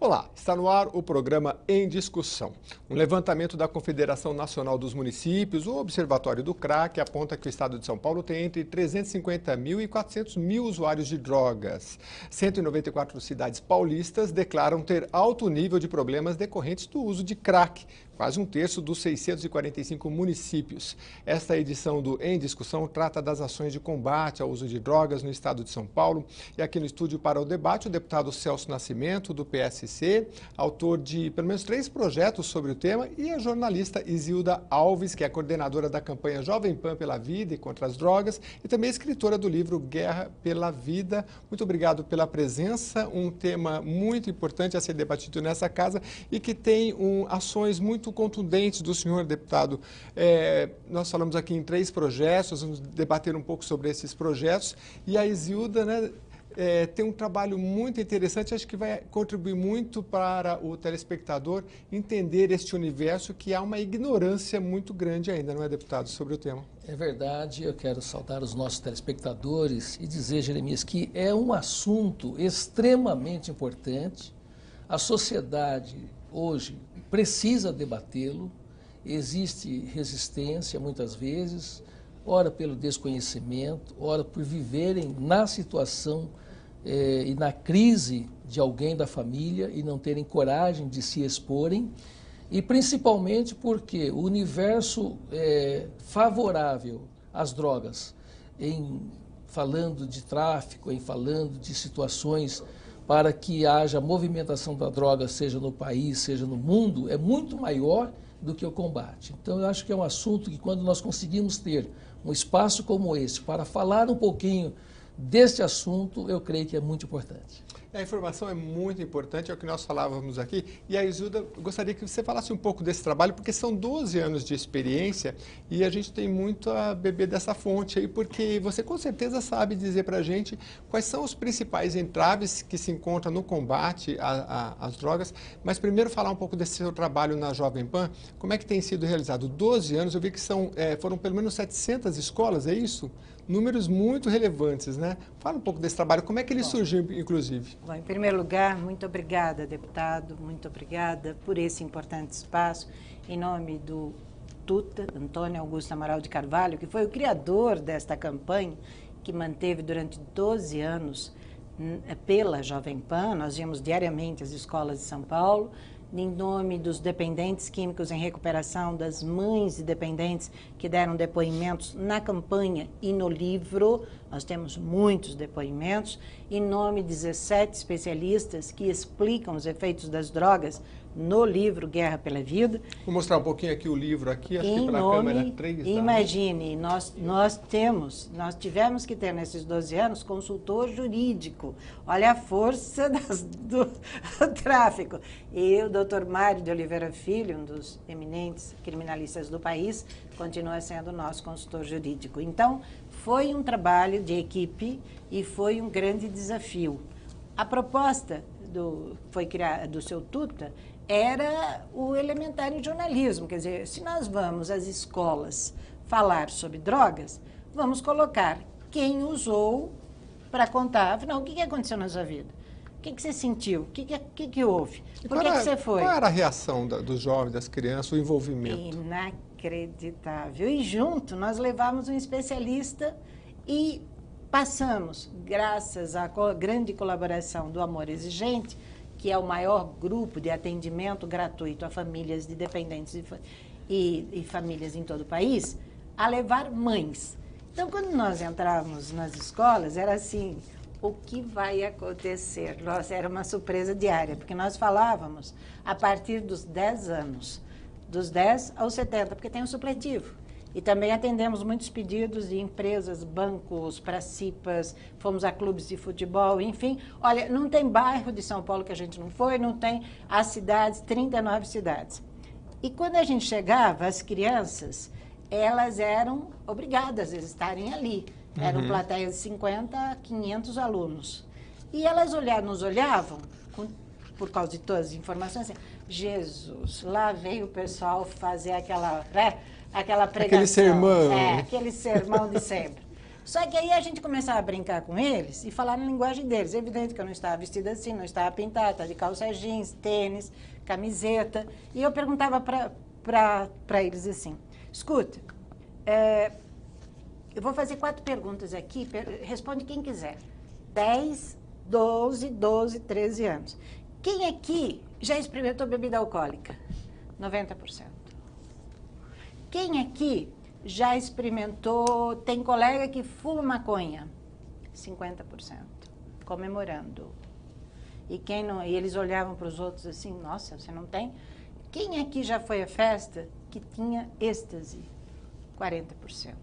Olá, está no ar o programa Em Discussão. Um levantamento da Confederação Nacional dos Municípios, o Observatório do CRAC, aponta que o estado de São Paulo tem entre 350 mil e 400 mil usuários de drogas. 194 cidades paulistas declaram ter alto nível de problemas decorrentes do uso de crack, quase um terço dos 645 municípios. Esta edição do Em Discussão trata das ações de combate ao uso de drogas no estado de São Paulo. E aqui no estúdio para o debate, o deputado Celso Nascimento, do PSC, autor de pelo menos 3 projetos sobre o tema, e a jornalista Isilda Alves, que é coordenadora da campanha Jovem Pan pela Vida e contra as Drogas, e também escritora do livro Guerra pela Vida. Muito obrigado pela presença, um tema muito importante a ser debatido nessa casa e que tem ações muito contundentes do senhor deputado. Nós falamos aqui em 3 projetos, vamos debater um pouco sobre esses projetos, e a Isilda, né, tem um trabalho muito interessante, acho que vai contribuir muito para o telespectador entender este universo, que há uma ignorância muito grande ainda, não é, deputado, sobre o tema? É verdade, eu quero saudar os nossos telespectadores e dizer, Jeremias, que é um assunto extremamente importante. A sociedade hoje precisa debatê-lo, existe resistência muitas vezes, ora pelo desconhecimento, ora por viverem na situação e na crise de alguém da família e não terem coragem de se exporem, e principalmente porque o universo favorável às drogas, falando de tráfico, falando de situações para que haja movimentação da droga, seja no país, seja no mundo, é muito maior do que o combate. Então, eu acho que é um assunto que, quando nós conseguimos ter um espaço como esse para falar um pouquinho deste assunto, eu creio que é muito importante. A informação é muito importante, é o que nós falávamos aqui. E a Isilda, eu gostaria que você falasse um pouco desse trabalho, porque são 12 anos de experiência e a gente tem muito a beber dessa fonte aí, porque você com certeza sabe dizer para a gente quais são os principais entraves que se encontram no combate às drogas. Mas primeiro falar um pouco desse seu trabalho na Jovem Pan, como é que tem sido realizado? 12 anos, eu vi que foram pelo menos 700 escolas, é isso? Números muito relevantes, né? Fala um pouco desse trabalho, como é que ele surgiu, inclusive? Bom, em primeiro lugar, muito obrigada, deputado, muito obrigada por esse importante espaço, em nome do Tuta, Antônio Augusto Amaral de Carvalho, que foi o criador desta campanha, que manteve durante 12 anos pela Jovem Pan. Nós íamos diariamente às escolas de São Paulo, em nome dos dependentes químicos em recuperação, das mães de dependentes que deram depoimentos na campanha e no livro. Nós temos muitos depoimentos, em nome de 17 especialistas que explicam os efeitos das drogas no livro Guerra pela Vida. Vou mostrar um pouquinho aqui o livro aqui, acho que para a câmera 3. Imagine, nós tivemos que ter nesses 12 anos consultor jurídico. Olha a força do tráfico. E o doutor Mário de Oliveira Filho, um dos eminentes criminalistas do país, continua sendo nosso consultor jurídico. Então, foi um trabalho de equipe e foi um grande desafio. A proposta do seu Tuta era o elementar em jornalismo, quer dizer, se nós vamos às escolas falar sobre drogas, vamos colocar quem usou para contar, afinal, o que aconteceu na sua vida? O que você sentiu? O que houve? Por que você foi? Qual era a reação dos jovens, das crianças, o envolvimento? Inacreditável. E junto nós levamos um especialista e passamos, graças à grande colaboração do Amor Exigente, que é o maior grupo de atendimento gratuito a famílias de dependentes e famílias em todo o país, a levar mães. Então, quando nós entrávamos nas escolas, era assim, o que vai acontecer? Nossa, era uma surpresa diária, porque nós falávamos a partir dos 10 anos, dos 10 aos 70, porque tem um supletivo. E também atendemos muitos pedidos de empresas, bancos, pracipas, fomos a clubes de futebol, enfim. Olha, não tem bairro de São Paulo que a gente não foi, não tem as cidades, 39 cidades. E quando a gente chegava, as crianças, elas eram obrigadas a estarem ali. Eram plateia de 50 a 500 alunos. E elas nos olhavam, por causa de todas as informações, assim, Jesus, lá veio o pessoal fazer aquela pregação. Aquele sermão. Aquele sermão de sempre. Só que aí a gente começava a brincar com eles e falar na linguagem deles. É evidente que eu não estava vestida assim, não estava pintada, estava de calça jeans, tênis, camiseta. E eu perguntava para eles assim, escuta, eu vou fazer 4 perguntas aqui, responde quem quiser. 10, 12, 13 anos. Quem aqui já experimentou bebida alcoólica? 90%. Quem aqui já experimentou, tem colega que fuma maconha? 50%, comemorando. E quem não, e eles olhavam para os outros assim, nossa, você não tem? Quem aqui já foi à festa que tinha êxtase? 40%.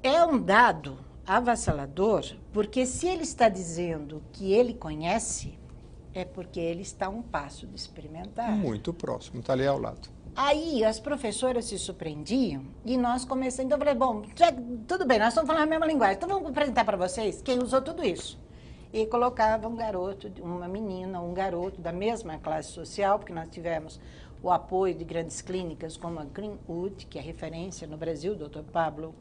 É um dado avassalador, porque se ele está dizendo que ele conhece, é porque ele está a um passo de experimentar. Muito próximo, está ali ao lado. Aí as professoras se surpreendiam e nós começamos. Então eu falei, bom, tudo bem, nós estamos falando a mesma linguagem, então vamos apresentar para vocês quem usou tudo isso. E colocava um garoto, uma menina, um garoto da mesma classe social, porque nós tivemos o apoio de grandes clínicas como a Greenwood, que é referência no Brasil, Dr. Pablo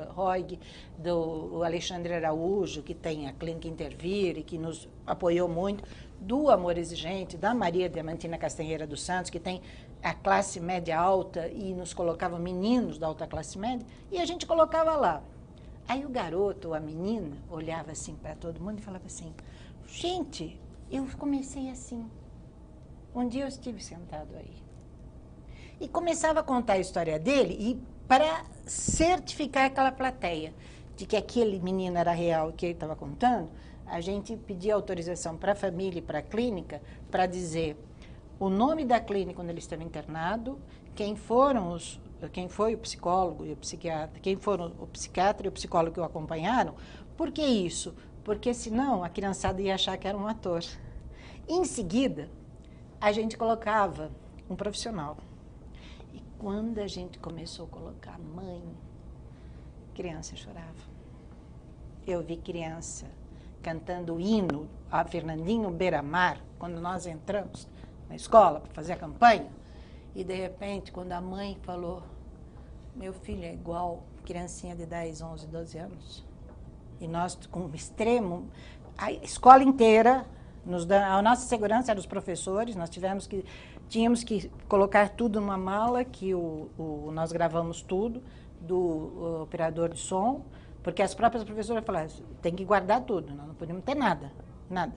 Roig, do Alexandre Araújo, que tem a Clínica Intervir e que nos apoiou muito, do Amor Exigente, da Maria Diamantina Castanheira dos Santos, que tem a classe média alta e nos colocava meninos da alta classe média, e a gente colocava lá. Aí o garoto ou a menina olhava assim para todo mundo e falava assim, gente, eu comecei assim. Um dia eu estive sentado aí. E começava a contar a história dele e para certificar aquela plateia de que aquele menino era real que ele estava contando, a gente pedia autorização para a família e para a clínica para dizer o nome da clínica onde ele estava internado, quem foi o psicólogo e o psiquiatra, quem foram o psiquiatra e o psicólogo que o acompanharam. Por que isso? Porque senão a criançada ia achar que era um ator. Em seguida, a gente colocava um profissional. E quando a gente começou a colocar mãe, criança chorava. Eu vi criança cantando o hino a Fernandinho Beiramar, quando nós entramos na escola para fazer a campanha, e de repente, quando a mãe falou, meu filho é igual criancinha de 10, 11, 12 anos, e nós com extremo, a escola inteira, a nossa segurança era os professores, nós tínhamos que colocar tudo numa mala, que nós gravamos tudo, do operador de som, porque as próprias professoras falaram, tem que guardar tudo, nós não podemos ter nada, nada.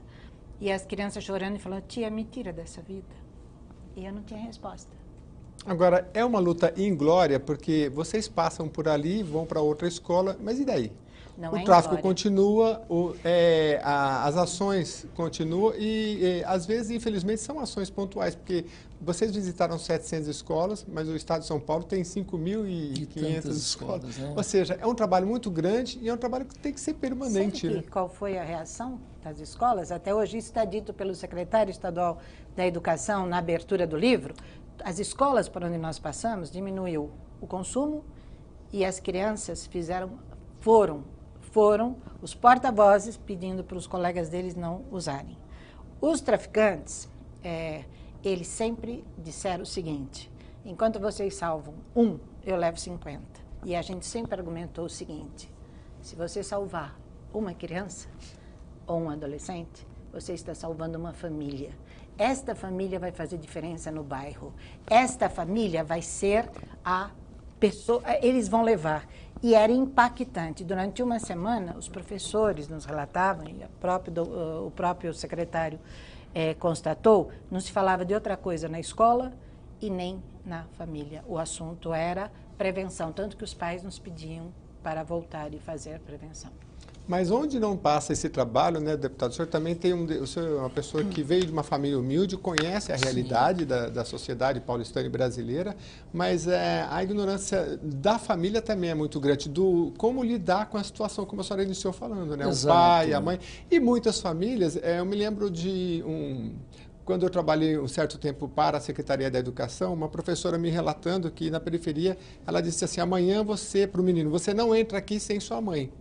E as crianças chorando e falando, tia, me tira dessa vida. E eu não tinha resposta. Agora, é uma luta inglória, porque vocês passam por ali, vão para outra escola, mas e daí? Não o tráfico continua, as ações continuam e, às vezes, infelizmente, são ações pontuais, porque vocês visitaram 700 escolas, mas o Estado de São Paulo tem 5.500 escolas. Né? Ou seja, é um trabalho muito grande e é um trabalho que tem que ser permanente. Sabe qual foi a reação das escolas? Até hoje isso está dito pelo secretário estadual da Educação na abertura do livro. As escolas por onde nós passamos diminuiu o consumo e as crianças foram os porta-vozes pedindo para os colegas deles não usarem. Os traficantes, eles sempre disseram o seguinte, enquanto vocês salvam um, eu levo 50. E a gente sempre argumentou o seguinte, se você salvar uma criança ou um adolescente, você está salvando uma família. Esta família vai fazer diferença no bairro. Esta família vai ser a pessoa, eles vão levar. E era impactante. Durante uma semana, os professores nos relatavam, e o próprio secretário constatou, não se falava de outra coisa na escola e nem na família. O assunto era prevenção, tanto que os pais nos pediam para voltar e fazer prevenção. Mas onde não passa esse trabalho, né, deputado? O senhor também tem o senhor é uma pessoa que veio de uma família humilde, conhece a realidade da sociedade paulistana e brasileira, mas a ignorância da família também é muito grande, do como lidar com a situação, como a senhora iniciou falando, né? Exato. O pai, a mãe, e muitas famílias, eu me lembro de quando eu trabalhei um certo tempo para a Secretaria da Educação, uma professora me relatando que na periferia, ela disse assim, amanhã para o menino, você não entra aqui sem sua mãe.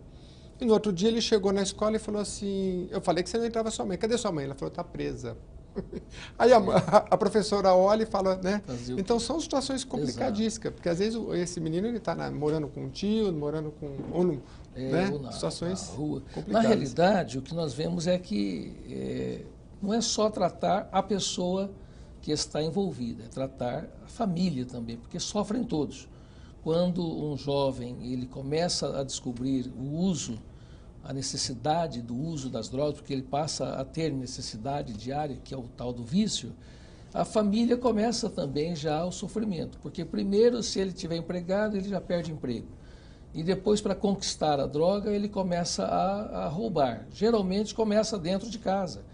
E no outro dia ele chegou na escola e falou assim, eu falei que você não entrava sua mãe, cadê sua mãe? Ela falou, está presa. Aí a professora olha e fala, né? Então são situações Exato. complicadíssimas, porque às vezes esse menino ele está morando com um tio, morando com ou no, né? ou Situações na rua. complicadas. Na realidade, o que nós vemos é que não é só tratar a pessoa que está envolvida, é tratar a família também, porque sofrem todos. Quando um jovem ele começa a descobrir o uso, a necessidade do uso das drogas, porque ele passa a ter necessidade diária, que é o tal do vício, a família começa também já o sofrimento, porque primeiro, se ele tiver empregado, ele já perde emprego. E depois, para conquistar a droga, ele começa a roubar. Geralmente começa dentro de casa.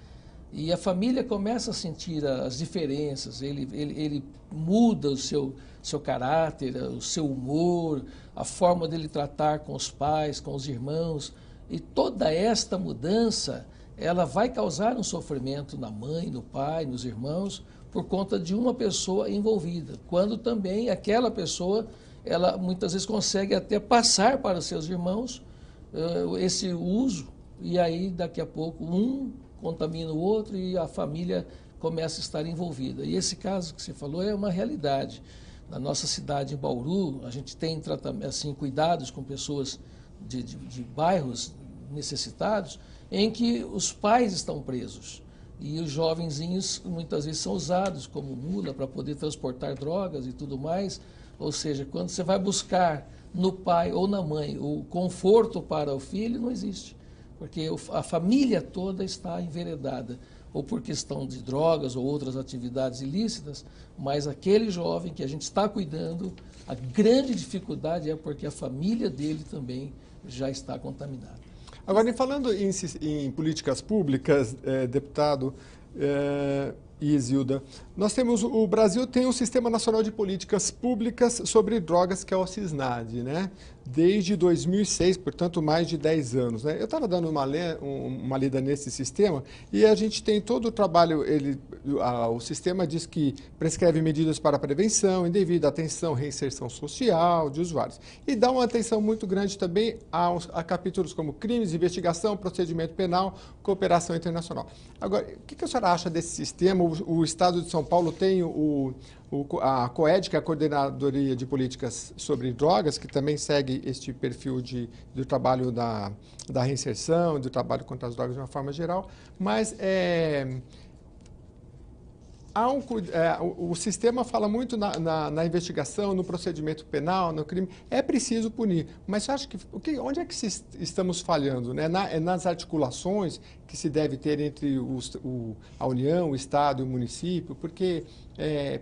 E a família começa a sentir as diferenças, ele muda o seu caráter, o seu humor, a forma dele tratar com os pais, com os irmãos. E toda esta mudança, ela vai causar um sofrimento na mãe, no pai, nos irmãos, por conta de uma pessoa envolvida. Quando também aquela pessoa, ela muitas vezes consegue até passar para os seus irmãos esse uso, e aí daqui a pouco um contamina o outro e a família começa a estar envolvida. E esse caso que você falou é uma realidade. Na nossa cidade, em Bauru, a gente tem assim, cuidados com pessoas de bairros necessitados, em que os pais estão presos. E os jovenzinhos muitas vezes são usados como mula para poder transportar drogas e tudo mais. Ou seja, quando você vai buscar no pai ou na mãe o conforto para o filho, não existe. Porque a família toda está enveredada, ou por questão de drogas ou outras atividades ilícitas, mas aquele jovem que a gente está cuidando, a grande dificuldade é porque a família dele também já está contaminada. Agora, falando em políticas públicas, deputado Isilda, o Brasil tem um Sistema Nacional de Políticas Públicas sobre Drogas, que é o SISNAD, né? Desde 2006, portanto, mais de 10 anos. Né? Eu estava dando uma lida nesse sistema e a gente tem todo o trabalho, o sistema diz que prescreve medidas para prevenção, indevida atenção, reinserção social de usuários. E dá uma atenção muito grande também a capítulos como crimes, investigação, procedimento penal, cooperação internacional. Agora, o que a senhora acha desse sistema? O Estado de São Paulo tem a COED, que é a Coordenadoria de Políticas sobre Drogas, que também segue este perfil do trabalho da reinserção, do trabalho contra as drogas de uma forma geral, mas o sistema fala muito na investigação, no procedimento penal, no crime. É preciso punir. Mas você acha onde é que estamos falhando? Né? Nas articulações que se deve ter entre a União, o Estado e o município? Porque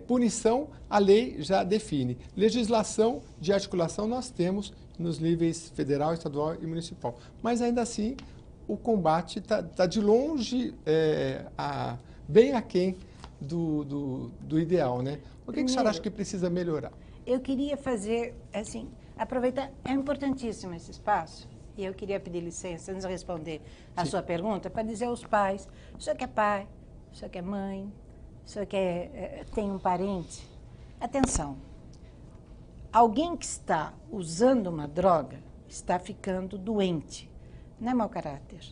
punição, a lei já define. Legislação de articulação nós temos nos níveis federal, estadual e municipal. Mas ainda assim, o combate está de longe bem aquém do ideal, né? O que a senhora acha que precisa melhorar? Eu queria fazer, assim, aproveitar, é importantíssimo esse espaço, e eu queria pedir licença, antes de responder a sua pergunta, para dizer aos pais, o senhor que é pai, o senhor que é mãe, o senhor que tem um parente, atenção, alguém que está usando uma droga está ficando doente, não é mau caráter.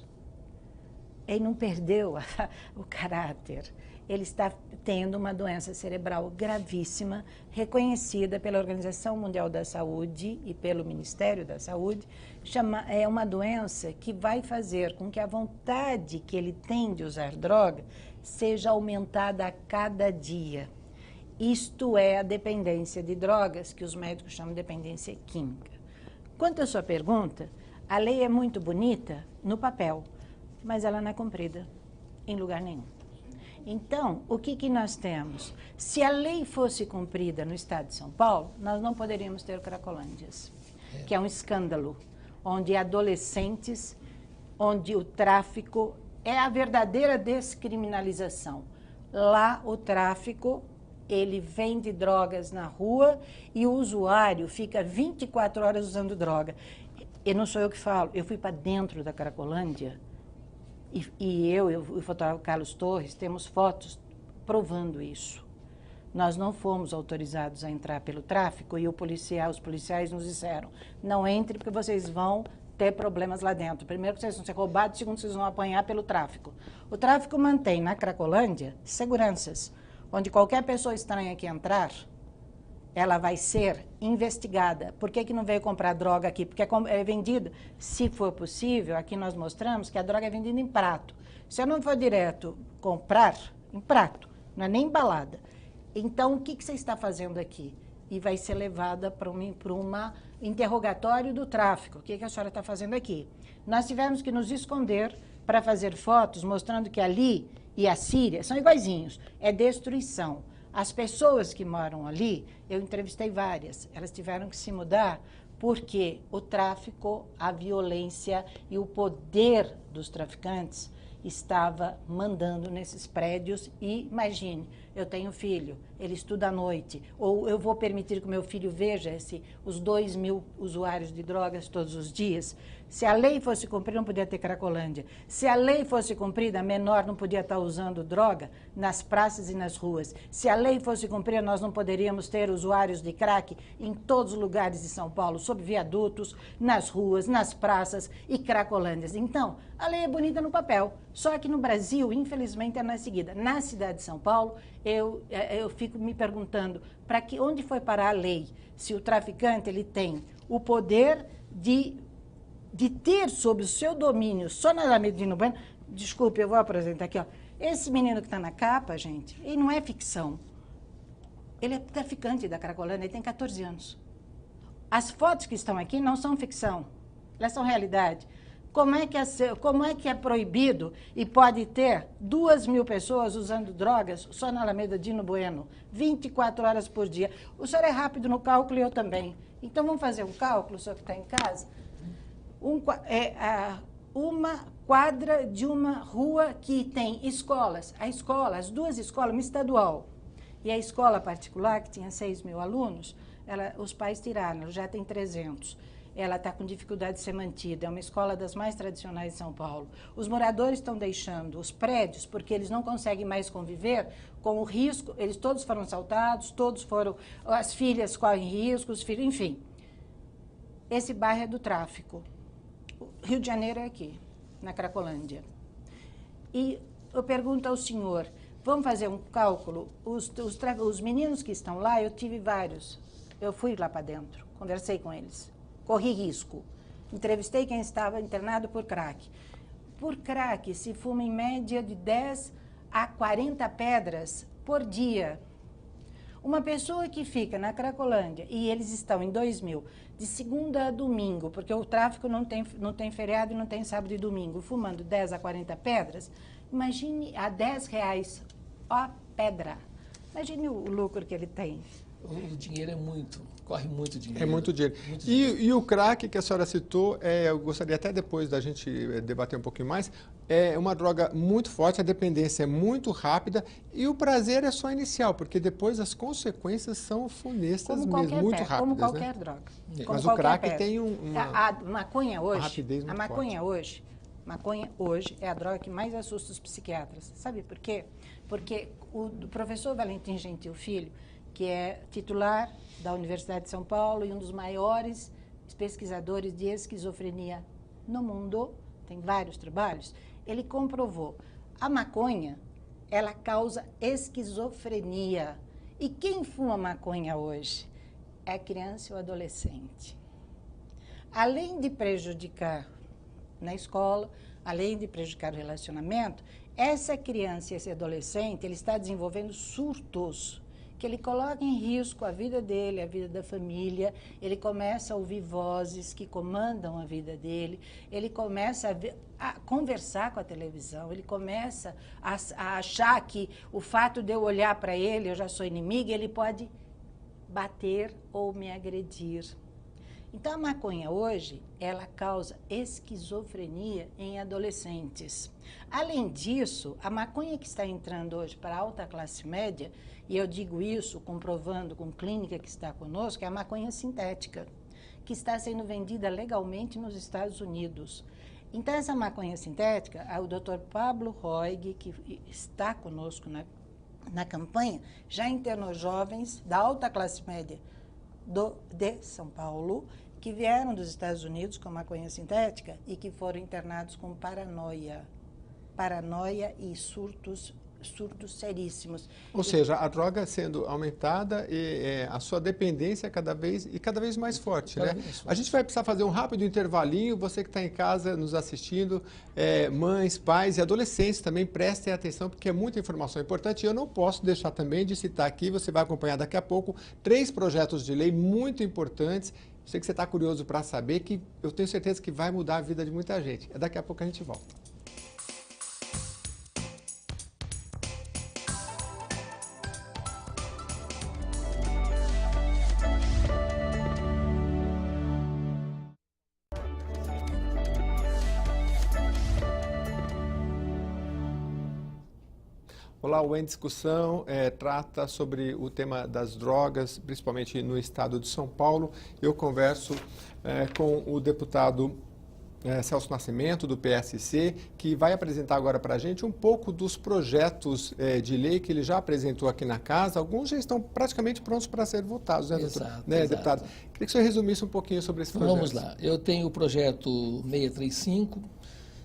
Ele não perdeu o caráter. Ele está tendo uma doença cerebral gravíssima, reconhecida pela Organização Mundial da Saúde e pelo Ministério da Saúde. É uma doença que vai fazer com que a vontade que ele tem de usar droga seja aumentada a cada dia. Isto é a dependência de drogas, que os médicos chamam de dependência química. Quanto à sua pergunta, a lei é muito bonita no papel, mas ela não é cumprida em lugar nenhum. Então, o que nós temos? Se a lei fosse cumprida no estado de São Paulo, nós não poderíamos ter Cracolândias, que é um escândalo, onde adolescentes, onde o tráfico é a verdadeira descriminalização. Lá, o tráfico, ele vende drogas na rua e o usuário fica 24 horas usando droga. E não sou eu que falo, eu fui para dentro da Cracolândia, e o fotógrafo Carlos Torres, temos fotos provando isso. Nós não fomos autorizados a entrar pelo tráfico e os policiais nos disseram, não entre porque vocês vão ter problemas lá dentro. Primeiro, que vocês vão ser roubados, segundo, vocês vão apanhar pelo tráfico. O tráfico mantém na Cracolândia seguranças, onde qualquer pessoa estranha que entrar, ela vai ser investigada. Por que não veio comprar droga aqui? Porque é vendida, se for possível, aqui nós mostramos que a droga é vendida em prato. Se eu não for direto comprar, em prato, não é nem embalada. Então, o que você está fazendo aqui? E vai ser levada para um interrogatório do tráfico. O que a senhora está fazendo aqui? Nós tivemos que nos esconder para fazer fotos mostrando que ali e a Síria são iguaizinhos. É destruição. As pessoas que moram ali, eu entrevistei várias, elas tiveram que se mudar porque o tráfico, a violência e o poder dos traficantes estava mandando nesses prédios. E imagine, eu tenho filho, ele estuda à noite, ou eu vou permitir que o meu filho veja os 2.000 usuários de drogas todos os dias. Se a lei fosse cumprida, não podia ter Cracolândia. Se a lei fosse cumprida, menor não podia estar usando droga nas praças e nas ruas. Se a lei fosse cumprida, nós não poderíamos ter usuários de crack em todos os lugares de São Paulo, sob viadutos, nas ruas, nas praças e Cracolândias. Então, a lei é bonita no papel, só que no Brasil, infelizmente, ela não é seguida. Na cidade de São Paulo, eu fico me perguntando onde foi parar a lei, se o traficante ele tem o poder de ter sob o seu domínio, só na Alameda Dino Bueno. Desculpe, eu vou apresentar aqui, ó. Esse menino que está na capa, gente, ele não é ficção. Ele é traficante da Cracolândia, ele tem 14 anos. As fotos que estão aqui não são ficção, elas são realidade. Como é que é proibido e pode ter 2.000 pessoas usando drogas só na Alameda Dino Bueno, 24 horas por dia? O senhor é rápido no cálculo e eu também. Então, vamos fazer um cálculo, o senhor que está em casa? Uma quadra de uma rua que tem escolas. As duas escolas, uma estadual e a escola particular, que tinha 6.000 alunos, os pais tiraram, já tem 300. Ela está com dificuldade de ser mantida. É uma escola das mais tradicionais de São Paulo. Os moradores estão deixando os prédios porque eles não conseguem mais conviver com o risco. Eles todos foram assaltados, as filhas correm risco, os filhos, enfim. Esse bairro é do tráfico. O Rio de Janeiro é aqui, na Cracolândia. E eu pergunto ao senhor, vamos fazer um cálculo? Os meninos que estão lá, eu tive vários. Eu fui lá para dentro, conversei com eles. Corri risco. Entrevistei quem estava internado por crack. Por crack, se fuma em média de 10 a 40 pedras por dia. Uma pessoa que fica na Cracolândia, e eles estão em 2.000, de segunda a domingo, porque o tráfico não tem feriado e não tem sábado e domingo, fumando 10 a 40 pedras, imagine a R$10 a pedra. Imagine o lucro que ele tem. O dinheiro corre muito dinheiro. É muito dinheiro. E o crack que a senhora citou, eu gostaria até depois da gente debater um pouquinho mais, é uma droga muito forte, a dependência é muito rápida e o prazer é só inicial, porque depois as consequências são funestas mesmo, muito rápidas. Como qualquer droga. Mas o crack tem a maconha hoje, uma rapidez muito forte. Maconha hoje é a droga que mais assusta os psiquiatras. Sabe por quê? Porque o professor Valentim Gentil Filho, que é titular da Universidade de São Paulo e um dos maiores pesquisadores de esquizofrenia no mundo, tem vários trabalhos, ele comprovou a maconha, ela causa esquizofrenia. E quem fuma maconha hoje é a criança ou adolescente. Além de prejudicar na escola, além de prejudicar o relacionamento, essa criança e esse adolescente, ele está desenvolvendo surtos que ele coloca em risco a vida dele, a vida da família, ele começa a ouvir vozes que comandam a vida dele, ele começa a conversar com a televisão, ele começa a achar que o fato de eu olhar para ele, eu já sou inimiga, ele pode bater ou me agredir. Então, a maconha hoje, ela causa esquizofrenia em adolescentes. Além disso, a maconha que está entrando hoje para a alta classe média, e eu digo isso comprovando com clínica que está conosco, é a maconha sintética, que está sendo vendida legalmente nos Estados Unidos. Então, essa maconha sintética, o Dr. Pablo Roig, que está conosco na campanha, já internou jovens da alta classe média de São Paulo que vieram dos Estados Unidos com maconha sintética e que foram internados com paranoia e surtos seríssimos. Ou seja, a droga sendo aumentada e a sua dependência cada vez mais forte, né? A gente vai precisar fazer um rápido intervalinho. Você que está em casa nos assistindo, mães, pais e adolescentes também prestem atenção, porque é muita informação importante. E eu não posso deixar também de citar aqui, você vai acompanhar daqui a pouco, 3 projetos de lei muito importantes. Sei que você está curioso para saber, que eu tenho certeza que vai mudar a vida de muita gente. Daqui a pouco a gente volta. Olá, o Em Discussão trata sobre o tema das drogas, principalmente no estado de São Paulo. Eu converso com o deputado Celso Nascimento, do PSC, que vai apresentar agora para a gente um pouco dos projetos de lei que ele já apresentou aqui na casa. Alguns já estão praticamente prontos para ser votados, né, doutor? Exato, né, exato. Deputado? Queria que o senhor resumisse um pouquinho sobre esse projeto. Vamos lá. Eu tenho o projeto 635,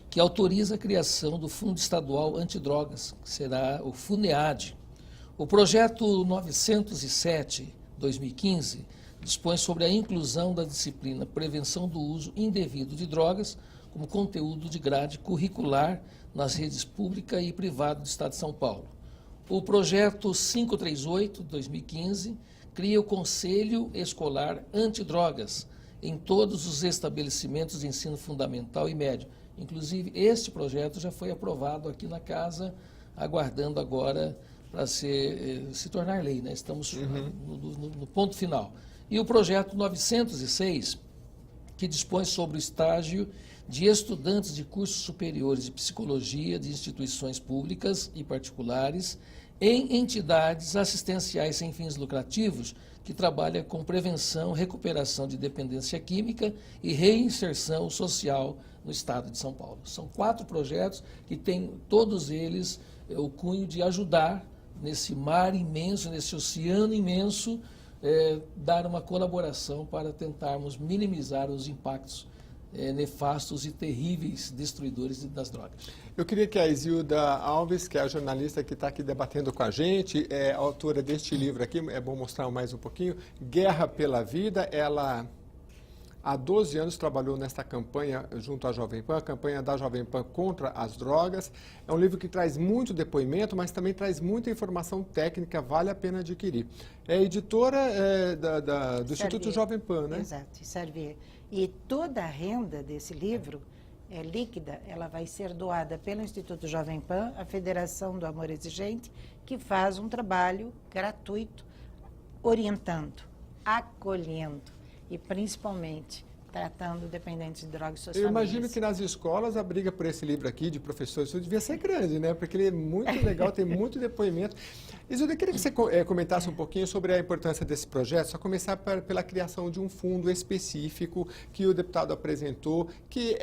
que autoriza a criação do Fundo Estadual Antidrogas, que será o FUNEAD. O projeto 907/2015 dispõe sobre a inclusão da disciplina Prevenção do Uso Indevido de Drogas como conteúdo de grade curricular nas redes pública e privada do Estado de São Paulo. O projeto 538/2015 cria o Conselho Escolar Antidrogas em todos os estabelecimentos de ensino fundamental e médio. Inclusive, este projeto já foi aprovado aqui na casa, aguardando agora para se tornar lei, né? Estamos no ponto final. E o projeto 906, que dispõe sobre o estágio de estudantes de cursos superiores de psicologia de instituições públicas e particulares em entidades assistenciais sem fins lucrativos, que trabalha com prevenção, recuperação de dependência química e reinserção social no estado de São Paulo. São 4 projetos que têm, todos eles, o cunho de ajudar nesse mar imenso, nesse oceano imenso, dar uma colaboração para tentarmos minimizar os impactos nefastos e terríveis destruidores das drogas. Eu queria que a Isilda Alves, que é a jornalista que está aqui debatendo com a gente, é autora deste livro aqui, é bom mostrar mais um pouquinho, Guerra pela Vida. Ela, há 12 anos, trabalhou nesta campanha junto à Jovem Pan, a campanha da Jovem Pan contra as drogas. É um livro que traz muito depoimento, mas também traz muita informação técnica, vale a pena adquirir. É editora do Instituto Jovem Pan, né? Exato, Servier. E toda a renda desse livro é líquida, ela vai ser doada pelo Instituto Jovem Pan, a Federação do Amor Exigente, que faz um trabalho gratuito, orientando, acolhendo e principalmente tratando dependentes de drogas e suas Eu famílias. imagino que nas escolas a briga por esse livro aqui de professores devia ser grande, né? Porque ele é muito legal, tem muito depoimento. Isilda, eu queria que você comentasse um pouquinho sobre a importância desse projeto, só começar pela criação de um fundo específico que o deputado apresentou, que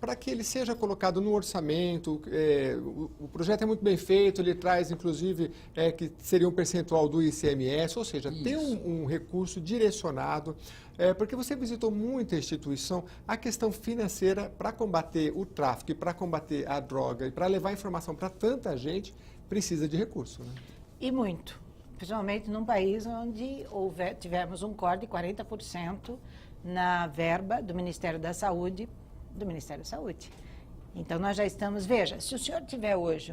para que ele seja colocado no orçamento. O projeto é muito bem feito, ele traz, inclusive, que seria um percentual do ICMS, ou seja, tem um recurso direcionado. Porque você visitou muita instituição, a questão financeira para combater o tráfico e para combater a droga e para levar informação para tanta gente, precisa de recurso, né? E muito, principalmente num país onde tivemos um corte de 40% na verba do Ministério da Saúde, Então, nós já estamos... Veja, se o senhor tiver hoje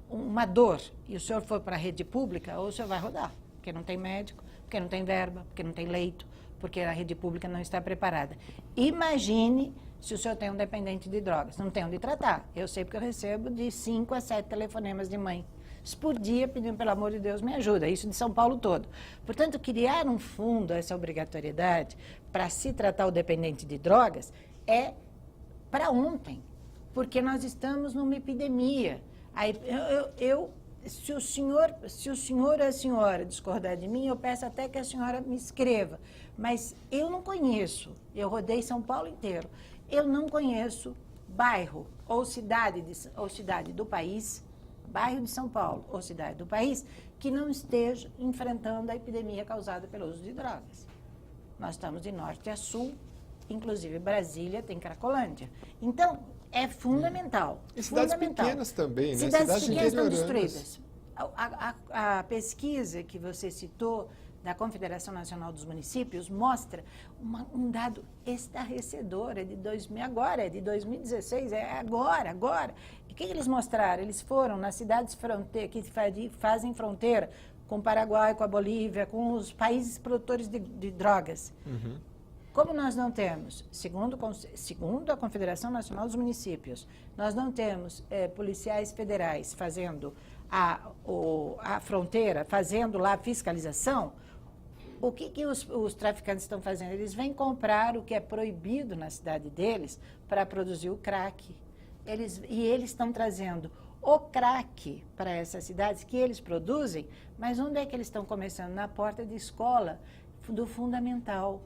uma dor e o senhor for para a rede pública, ou o senhor vai rodar, porque não tem médico, porque não tem verba, porque não tem leito, porque a rede pública não está preparada. Imagine se o senhor tem um dependente de drogas, não tem onde tratar. Eu sei porque eu recebo de 5 a 7 telefonemas de mãe por dia pedindo, pelo amor de Deus, me ajuda. Isso de São Paulo todo. Portanto, criar um fundo, essa obrigatoriedade, para se tratar o dependente de drogas, é para ontem, porque nós estamos numa epidemia. Aí, se o senhor ou a senhora discordar de mim, eu peço até que a senhora me escreva. Mas eu não conheço, eu rodei São Paulo inteiro, eu não conheço bairro ou cidade do país, bairro de São Paulo ou cidade do país, que não esteja enfrentando a epidemia causada pelo uso de drogas. Nós estamos de norte a sul, inclusive Brasília tem Cracolândia. Então, é fundamental. E cidades fundamental. pequenas também, né? Cidades pequenas estão interioranas. destruídas. A pesquisa que você citou da Confederação Nacional dos Municípios mostra um dado estarrecedor, é de 2016, é agora. E o que eles mostraram? Eles foram nas cidades que fazem fronteira com o Paraguai, com a Bolívia, com os países produtores de drogas. Uhum. Como nós não temos, segundo a Confederação Nacional dos Municípios, nós não temos policiais federais fazendo a fronteira, fazendo lá a fiscalização, o que os traficantes estão fazendo? Eles vêm comprar o que é proibido na cidade deles para produzir o crack. E eles estão trazendo o crack para essas cidades que eles produzem, mas onde é que eles estão começando? Na porta de escola, do fundamental.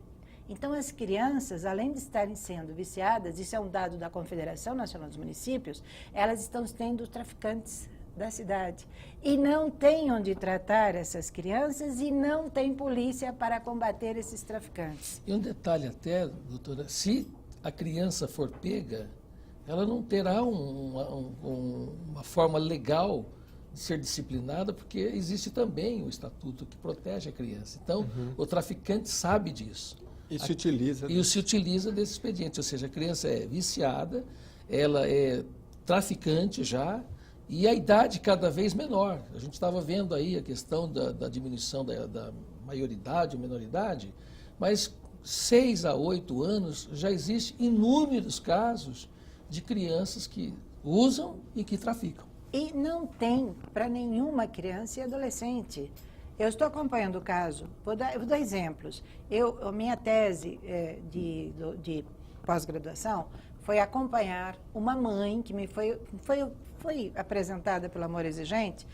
Então, as crianças, além de estarem sendo viciadas, isso é um dado da Confederação Nacional dos Municípios, elas estão tendo traficantes da cidade. E não tem onde tratar essas crianças e não tem polícia para combater esses traficantes. E um detalhe até, doutora, se a criança for pega, ela não terá uma forma legal de ser disciplinada, porque existe também o estatuto que protege a criança. Então, o traficante sabe disso. E se utiliza. E se utiliza desse expediente, ou seja, a criança é viciada, ela é traficante já, e a idade cada vez menor. A gente estava vendo aí a questão da diminuição da maioridade ou menoridade, mas 6 a 8 anos já existem inúmeros casos de crianças que usam e que traficam. E não tem para nenhuma criança e adolescente. Eu estou acompanhando o caso, vou dar exemplos. A minha tese de pós-graduação foi acompanhar uma mãe que me foi apresentada pelo Amor Exigente.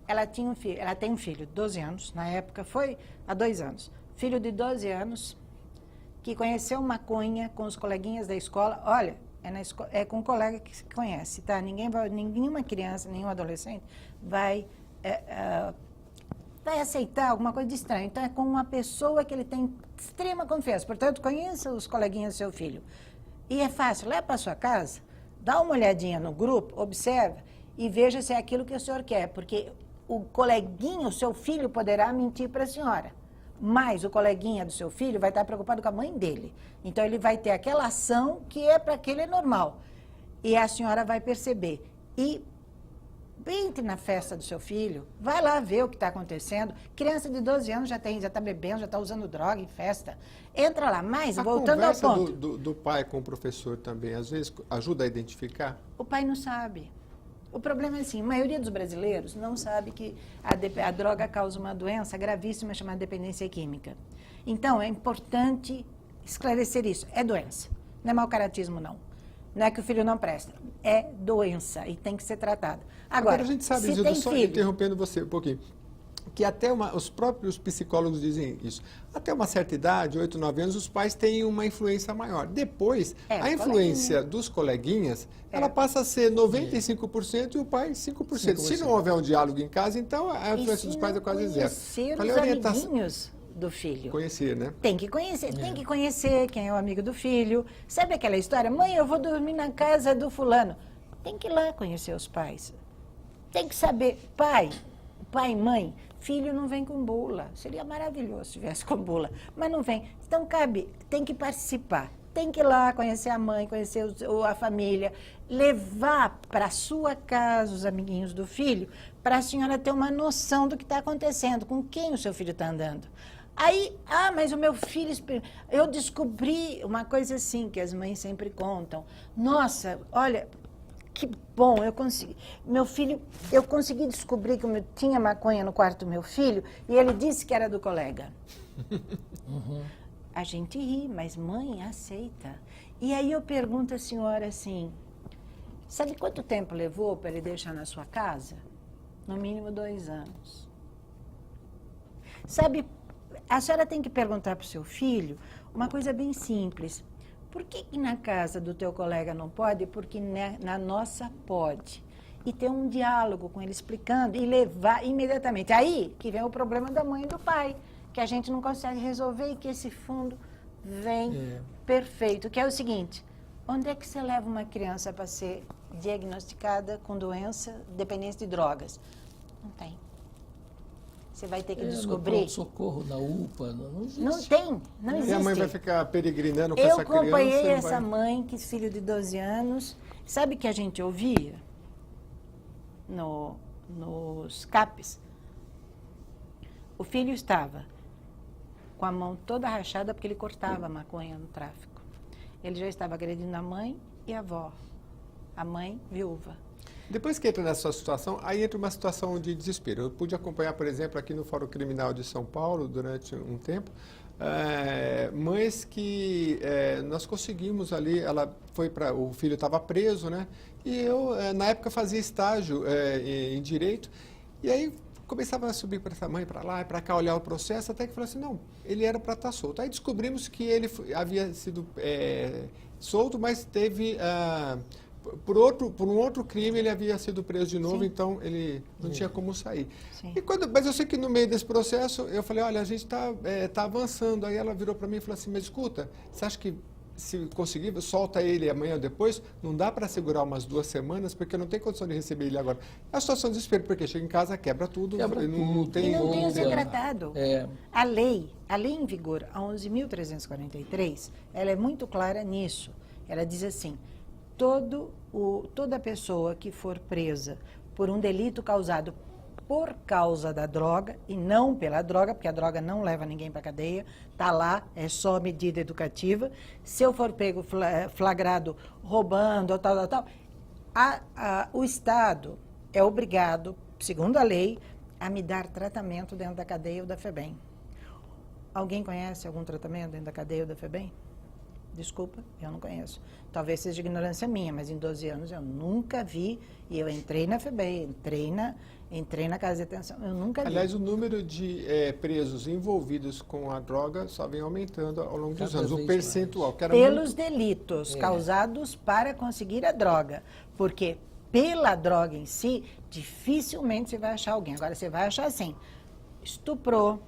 Ela tem um filho de 12 anos, na época foi há 2 anos. Filho de 12 anos, que conheceu maconha com os coleguinhas da escola. Olha, é com um colega que se conhece, tá? Nenhuma criança, nenhum adolescente vai aceitar alguma coisa de estranho. Então, é com uma pessoa que ele tem extrema confiança. Portanto, conheça os coleguinhas do seu filho. E é fácil, leva para a sua casa, dá uma olhadinha no grupo, observa e veja se é aquilo que o senhor quer. Porque o coleguinha, o seu filho, poderá mentir para a senhora. Mas o coleguinha do seu filho vai estar preocupado com a mãe dele. Então, ele vai ter aquela ação que é para aquele é normal. E a senhora vai perceber. E entre na festa do seu filho, vai lá ver o que está acontecendo. Criança de 12 anos já está bebendo, já está usando droga em festa. Entra lá. Mas, voltando ao ponto... A conversa do pai com o professor também, às vezes, ajuda a identificar? O pai não sabe. O problema é assim, a maioria dos brasileiros não sabe que a droga causa uma doença gravíssima chamada dependência química. Então, é importante esclarecer isso. É doença. Não é mau caratismo, não. Não é que o filho não presta. É doença e tem que ser tratado. Agora a gente sabe, Zilda, só interrompendo você um pouquinho, que até os próprios psicólogos dizem isso. Até uma certa idade, 8, 9 anos, os pais têm uma influência maior. Depois, a influência dos coleguinhas, ela passa a ser 95% e o pai 5%. Se não houver um diálogo em casa, então a influência dos pais é quase zero. Conhecer os amiguinhos do filho. Conhecer, né? Tem que conhecer, tem que conhecer quem é o amigo do filho. Sabe aquela história? Mãe, eu vou dormir na casa do fulano. Tem que ir lá conhecer os pais. Tem que saber, pai e mãe, filho não vem com bula. Seria maravilhoso se viesse com bula, mas não vem. Então, tem que participar. Tem que ir lá conhecer a mãe, conhecer a família, levar para a sua casa os amiguinhos do filho, para a senhora ter uma noção do que está acontecendo, com quem o seu filho está andando. Aí, mas o meu filho... Eu descobri uma coisa assim, que as mães sempre contam. Nossa, olha... Que bom, eu consegui descobrir que tinha maconha no quarto do meu filho e ele disse que era do colega. A gente ri, mas mãe aceita. E aí eu pergunto à senhora assim, sabe quanto tempo levou para ele deixar na sua casa? No mínimo 2 anos. Sabe, a senhora tem que perguntar para o seu filho uma coisa bem simples. Por que na casa do teu colega não pode? Porque na nossa pode. E ter um diálogo com ele explicando e levar imediatamente. Aí que vem o problema da mãe e do pai, que a gente não consegue resolver e que esse fundo vem perfeito, que é o seguinte: onde é que você leva uma criança para ser diagnosticada com doença dependente de drogas? Não tem. Você vai ter que descobrir. No socorro, na UPA, não existe. Não tem, não existe. E a mãe vai ficar peregrinando com essa criança. Eu acompanhei essa mãe, que filho de 12 anos, sabe que a gente ouvia nos CAPs? O filho estava com a mão toda rachada porque ele cortava a maconha no tráfico. Ele já estava agredindo a mãe e a avó, a mãe viúva. Depois que entra nessa situação, aí entra uma situação de desespero. Eu pude acompanhar, por exemplo, aqui no Fórum Criminal de São Paulo, durante um tempo, mães que nós conseguimos ali, o filho estava preso, né? E eu, na época, fazia estágio em Direito, e aí começava a subir para essa mãe, para lá e para cá, olhar o processo, até que falou assim, não, ele era para estar solto. Aí descobrimos que ele havia sido solto, mas teve... por um outro crime ele havia sido preso de novo, então ele não tinha como sair. Mas eu sei que no meio desse processo eu falei, olha, a gente tá avançando. Aí ela virou para mim e falou assim, mas escuta, você acha que se conseguir, solta ele amanhã ou depois? Não dá para segurar umas 2 semanas, porque eu não tenho condição de receber ele agora. É a situação de desespero, porque chega em casa, quebra tudo. Não tem o ser tratado. A lei em vigor, a 11.343, ela é muito clara nisso. Ela diz assim, toda pessoa que for presa por um delito causado por causa da droga e não pela droga, porque a droga não leva ninguém para a cadeia, está lá, é só medida educativa. Se eu for pego flagrado roubando ou tal, o Estado é obrigado, segundo a lei, a me dar tratamento dentro da cadeia ou da FEBEM. Alguém conhece algum tratamento dentro da cadeia ou da FEBEM? Desculpa, eu não conheço. Talvez seja ignorância minha, mas em 12 anos eu nunca vi, e eu entrei na FEBEM, entrei na casa de detenção, eu nunca vi. Aliás, o número de presos envolvidos com a droga só vem aumentando ao longo dos anos, o percentual. Que era pelos delitos causados para conseguir a droga, porque pela droga em si, dificilmente você vai achar alguém. Agora, você vai achar assim, estuprou,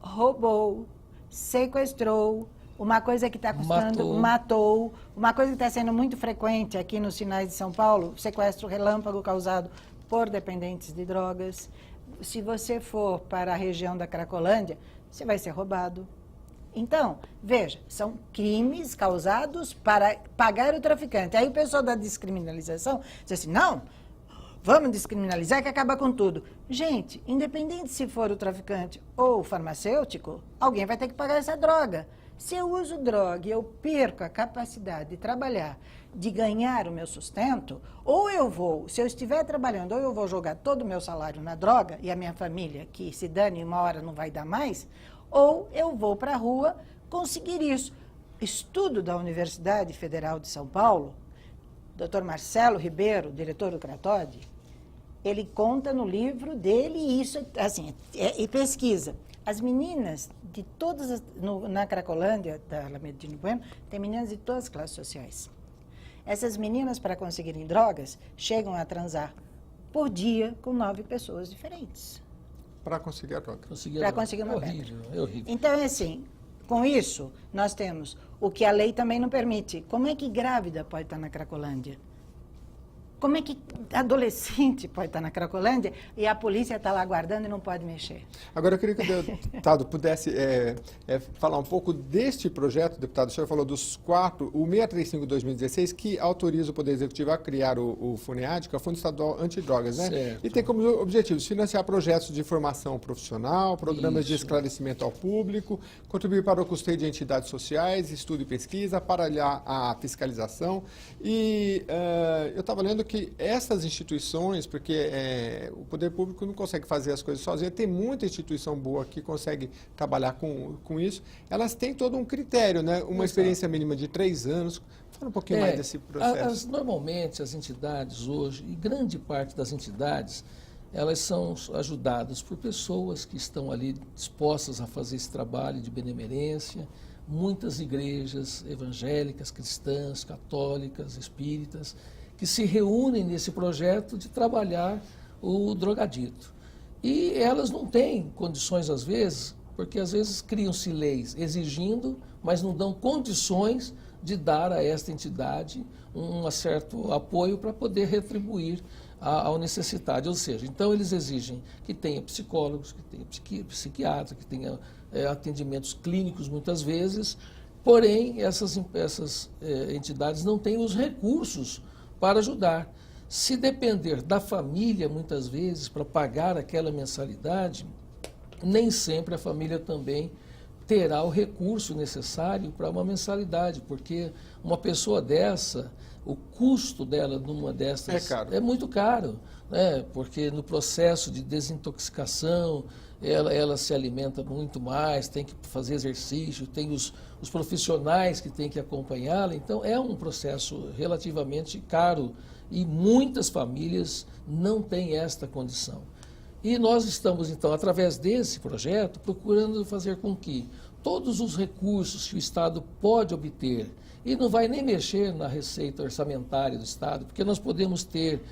roubou, sequestrou, uma coisa que está custando, matou. Uma coisa que está sendo muito frequente aqui nos sinais de São Paulo, sequestro relâmpago causado por dependentes de drogas. Se você for para a região da Cracolândia, você vai ser roubado. Então, veja, são crimes causados para pagar o traficante. Aí o pessoal da descriminalização diz assim, não, vamos descriminalizar que acaba com tudo. Gente, independente se for o traficante ou o farmacêutico, alguém vai ter que pagar essa droga. Se eu uso droga e eu perco a capacidade de trabalhar, de ganhar o meu sustento, ou eu vou, se eu estiver trabalhando, ou eu vou jogar todo o meu salário na droga e a minha família, que se dane uma hora não vai dar mais, ou eu vou para a rua conseguir isso. Estudo da Universidade Federal de São Paulo, Dr. Marcelo Ribeiro, diretor do Cratode, ele conta no livro dele, e isso, assim, e pesquisa. As meninas de todas, na Cracolândia, da Alameda de Bueno, tem meninas de todas as classes sociais. Essas meninas, para conseguirem drogas, chegam a transar por dia com 9 pessoas diferentes. Para conseguir a droga. Para conseguir uma pedra. É horrível. Então, é assim, com isso, nós temos o que a lei também não permite. Como é que grávida pode estar na Cracolândia? Como é que adolescente pode estar na Cracolândia e a polícia está lá guardando e não pode mexer? Agora, eu queria que o deputado pudesse falar um pouco deste projeto, deputado. O senhor falou dos 4, o 635/2016, que autoriza o Poder Executivo a criar o FUNEAD, que é o Fundo Estadual Antidrogas, né? Certo. E tem como objetivos financiar projetos de formação profissional, programas de esclarecimento ao público, contribuir para o custeio de entidades sociais, estudo e pesquisa, aparelhar a fiscalização. E eu estava lendo que essas instituições, porque o poder público não consegue fazer as coisas sozinho, tem muita instituição boa que consegue trabalhar com isso, elas têm todo um critério, né? Uma experiência mínima de 3 anos. Fala um pouquinho mais desse processo. Normalmente as entidades hoje, e grande parte das entidades, elas são ajudadas por pessoas que estão ali dispostas a fazer esse trabalho de benemerência, muitas igrejas evangélicas, cristãs, católicas, espíritas, que se reúnem nesse projeto de trabalhar o drogadito. E elas não têm condições, às vezes, porque às vezes criam-se leis exigindo, mas não dão condições de dar a esta entidade um certo apoio para poder retribuir ao necessitado. Ou seja, então eles exigem que tenha psicólogos, que tenha psiquiatra, que tenha atendimentos clínicos muitas vezes, porém essas entidades não têm os recursos para ajudar. Se depender da família, muitas vezes, para pagar aquela mensalidade, nem sempre a família também terá o recurso necessário para uma mensalidade, porque uma pessoa dessa, o custo dela numa dessas é muito caro, né? Porque no processo de desintoxicação, ela se alimenta muito mais, tem que fazer exercício, tem os profissionais que têm que acompanhá-la, então é um processo relativamente caro e muitas famílias não têm esta condição. E nós estamos, então, através desse projeto, procurando fazer com que todos os recursos que o Estado pode obter, e não vai nem mexer na receita orçamentária do Estado, porque nós podemos ter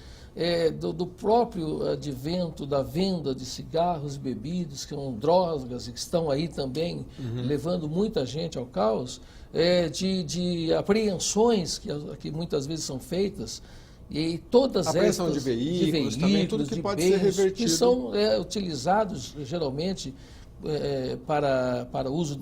do próprio advento da venda de cigarros e bebidas, que são drogas e que estão aí também levando muita gente ao caos, de apreensões que muitas vezes são feitas, e todas apreensão estas de veículos também, tudo que pode ser revertido. Que são utilizados geralmente para uso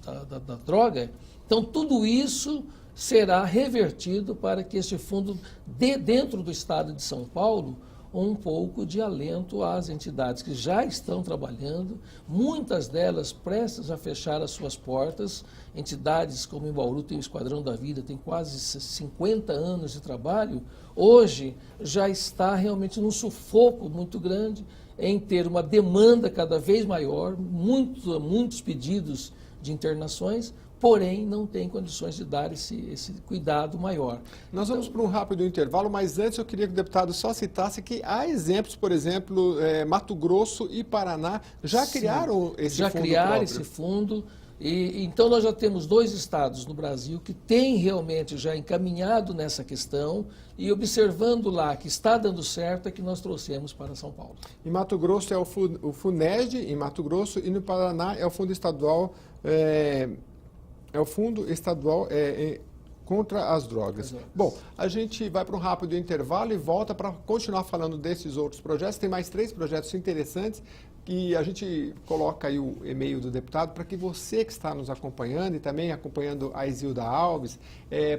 da droga. Então, tudo isso será revertido para que este fundo dê dentro do Estado de São Paulo um pouco de alento às entidades que já estão trabalhando, muitas delas prestas a fechar as suas portas. Entidades como em Bauru tem o Esquadrão da Vida, tem quase 50 anos de trabalho, hoje já está realmente num sufoco muito grande em ter uma demanda cada vez maior, muitos pedidos de internações, porém não tem condições de dar esse cuidado maior. Nós vamos para um rápido intervalo, mas antes eu queria que o deputado só citasse que há exemplos, por exemplo, Mato Grosso e Paraná já criaram esse fundo próprio. Já criaram esse fundo, e então nós já temos 2 estados no Brasil que têm realmente já encaminhado nessa questão, e observando lá que está dando certo é que nós trouxemos para São Paulo. Em Mato Grosso é o FUNESD, em Mato Grosso, e no Paraná é o Fundo Estadual... É o Fundo Estadual contra as Drogas. Bom, a gente vai para um rápido intervalo e volta para continuar falando desses outros projetos. Tem mais 3 projetos interessantes e a gente coloca aí o e-mail do deputado para que você que está nos acompanhando e também acompanhando a Isilda Alves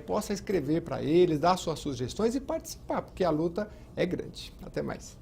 possa escrever para eles, dar suas sugestões e participar, porque a luta é grande. Até mais.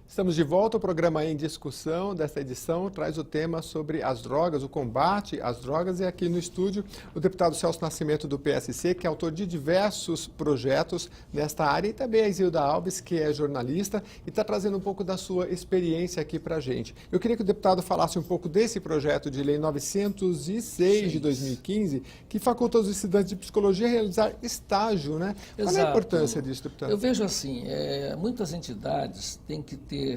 Estamos de volta, o programa em discussão desta edição traz o tema sobre as drogas, o combate às drogas, e aqui no estúdio o deputado Celso Nascimento do PSC, que é autor de diversos projetos nesta área, e também a Isilda Alves, que é jornalista e está trazendo um pouco da sua experiência aqui para a gente. Eu queria que o deputado falasse um pouco desse projeto de lei 906 de 2015, que faculta os estudantes de psicologia a realizar estágio, né? Qual é a importância disso, deputado? Eu vejo assim, muitas entidades têm que ter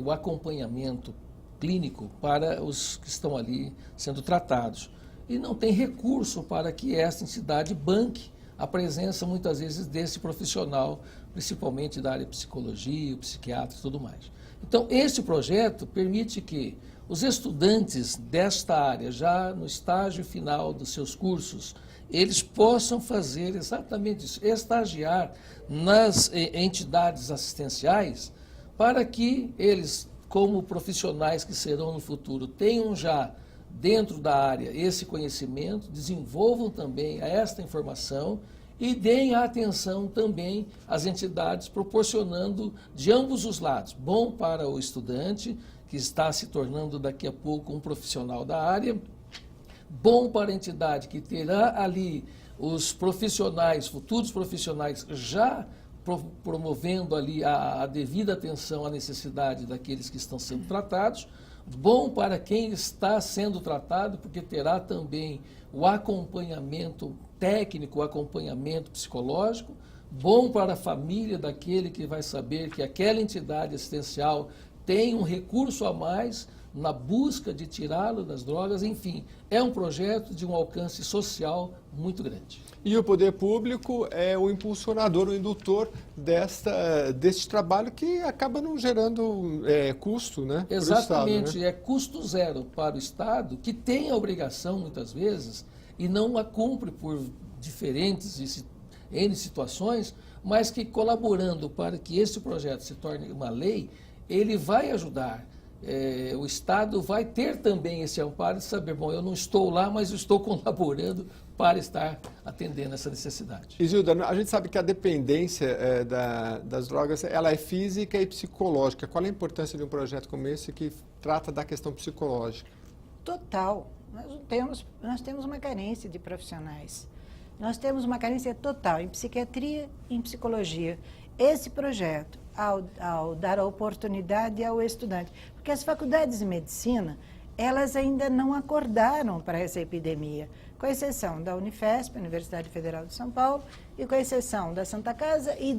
o acompanhamento clínico para os que estão ali sendo tratados. E não tem recurso para que esta entidade banque a presença, muitas vezes, desse profissional, principalmente da área de psicologia, psiquiatra e tudo mais. Então, este projeto permite que os estudantes desta área, já no estágio final dos seus cursos, eles possam fazer exatamente isso, estagiar nas entidades assistenciais, para que eles, como profissionais que serão no futuro, tenham já dentro da área esse conhecimento, desenvolvam também esta informação e deem atenção também às entidades, proporcionando de ambos os lados, bom para o estudante, que está se tornando daqui a pouco um profissional da área, bom para a entidade que terá ali os profissionais, futuros profissionais já promovendo ali a devida atenção à necessidade daqueles que estão sendo tratados, bom para quem está sendo tratado, porque terá também o acompanhamento técnico, o acompanhamento psicológico, bom para a família daquele que vai saber que aquela entidade assistencial tem um recurso a mais na busca de tirá-lo das drogas, enfim, é um projeto de um alcance social muito grande. E o poder público é o impulsionador, o indutor deste trabalho que acaba não gerando custo, né? Exatamente, Estado, né? É custo zero para o Estado, que tem a obrigação, muitas vezes, e não a cumpre por diferentes N situações, mas que colaborando para que esse projeto se torne uma lei, ele vai ajudar. O Estado vai ter também esse amparo de saber, bom, eu não estou lá, mas eu estou colaborando para estar atendendo essa necessidade. Isilda, a gente sabe que a dependência das drogas, ela é física e psicológica. Qual é a importância de um projeto como esse que trata da questão psicológica? Total. Nós temos uma carência de profissionais. Nós temos uma carência total em psiquiatria e em psicologia. Esse projeto, ao dar a oportunidade ao estudante, porque as faculdades de medicina, elas ainda não acordaram para essa epidemia, com exceção da Unifesp, Universidade Federal de São Paulo, e com exceção da Santa Casa e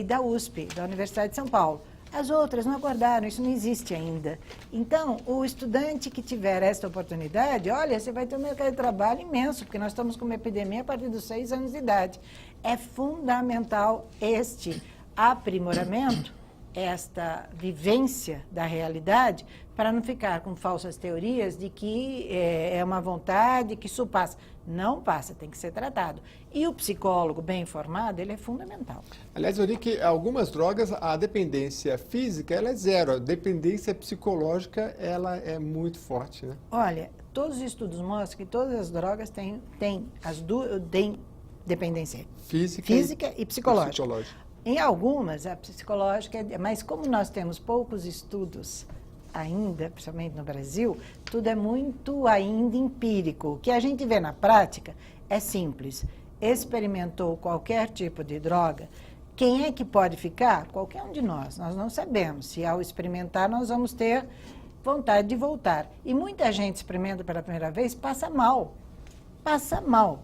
da USP, da Universidade de São Paulo. As outras não acordaram, isso não existe ainda. Então, o estudante que tiver esta oportunidade, olha, você vai ter um mercado de trabalho imenso, porque nós estamos com uma epidemia a partir dos 6 anos de idade. É fundamental este aprimoramento, esta vivência da realidade, para não ficar com falsas teorias de que é uma vontade, que isso passa. Não passa, tem que ser tratado. E o psicólogo bem informado, ele é fundamental. Aliás, eu li que algumas drogas, a dependência física, ela é zero. A dependência psicológica, ela é muito forte, né? Olha, todos os estudos mostram que todas as drogas têm dependência física e psicológica. Em algumas, a psicológica, mas como nós temos poucos estudos ainda, principalmente no Brasil, tudo é muito ainda empírico. O que a gente vê na prática é simples. Experimentou qualquer tipo de droga, quem é que pode ficar? Qualquer um de nós. Nós não sabemos se ao experimentar nós vamos ter vontade de voltar. E muita gente experimenta pela primeira vez, passa mal. Passa mal.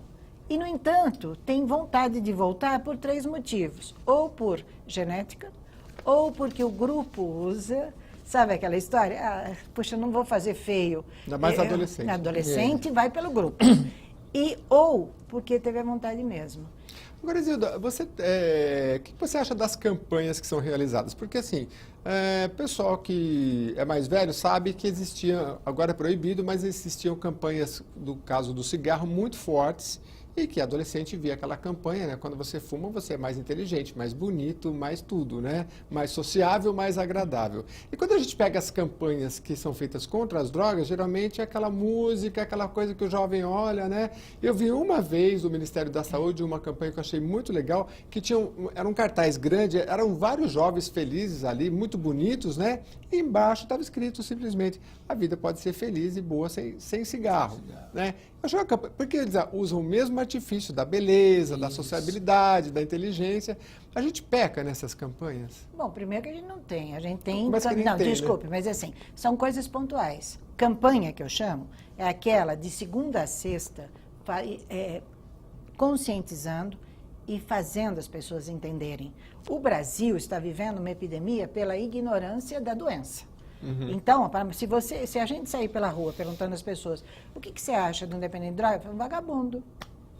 E, no entanto, tem vontade de voltar por 3 motivos. Ou por genética, ou porque o grupo usa. Sabe aquela história? Puxa, não vou fazer feio. Ainda mais adolescente. Adolescente vai pelo grupo. Ou porque teve a vontade mesmo. Agora, Isilda, o que você acha das campanhas que são realizadas? Porque, assim, pessoal que é mais velho sabe que existia, agora é proibido, mas existiam campanhas, do caso do cigarro, muito fortes, e que adolescente via aquela campanha, né? Quando você fuma, você é mais inteligente, mais bonito, mais tudo, né? Mais sociável, mais agradável. E quando a gente pega as campanhas que são feitas contra as drogas, geralmente é aquela música, aquela coisa que o jovem olha, né? Eu vi uma vez do Ministério da Saúde uma campanha que eu achei muito legal, que era um cartaz grande, eram vários jovens felizes ali, muito bonitos, né? E embaixo estava escrito simplesmente, a vida pode ser feliz e boa sem cigarro, né? Eu achei uma campanha, porque eles usam o mesmo artifício da beleza, da sociabilidade, da inteligência. A gente peca nessas campanhas? Bom, primeiro que a gente não tem. A gente tem... Mas que não, tem, desculpe, né? Mas assim, são coisas pontuais. Campanha, que eu chamo, é aquela de segunda a sexta, conscientizando e fazendo as pessoas entenderem. O Brasil está vivendo uma epidemia pela ignorância da doença. Uhum. Então, se a gente sair pela rua perguntando às pessoas o que você acha de um dependente de droga, um vagabundo,